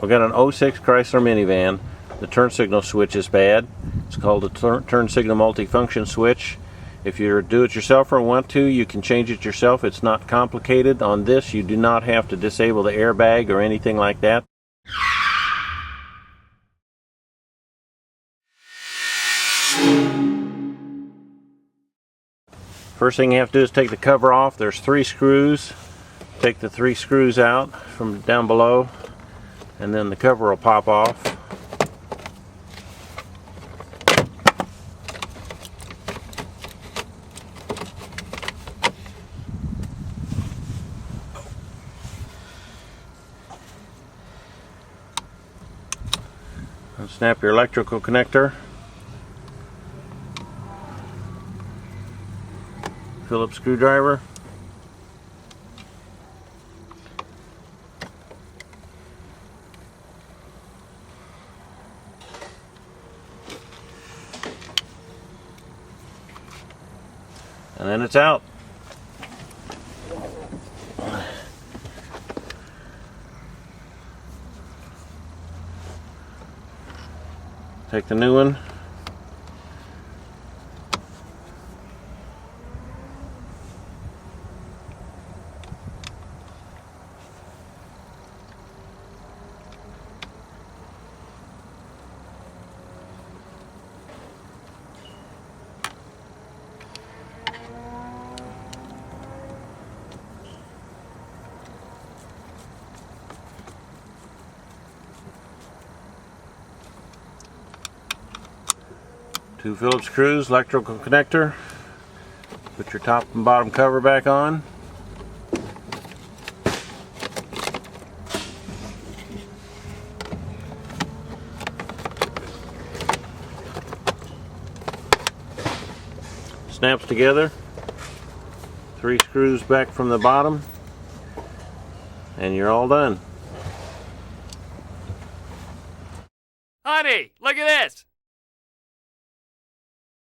We've got an '06 Chrysler minivan. The turn signal switch is bad. It's called a turn signal multifunction switch. If you're a do-it-yourselfer and want to, you can change it yourself. It's not complicated. On this, you do not have to disable the airbag or anything like that. First thing you have to do is take the cover off. There's 3 screws. Take the 3 screws out from down below, and then the cover will pop off. And snap your electrical connector. Phillips screwdriver. And then it's out. Take the new one. Two Phillips screws, electrical connector. Put your top and bottom cover back on. Snaps together. 3 screws back from the bottom, and you're all done. Honey, look at this!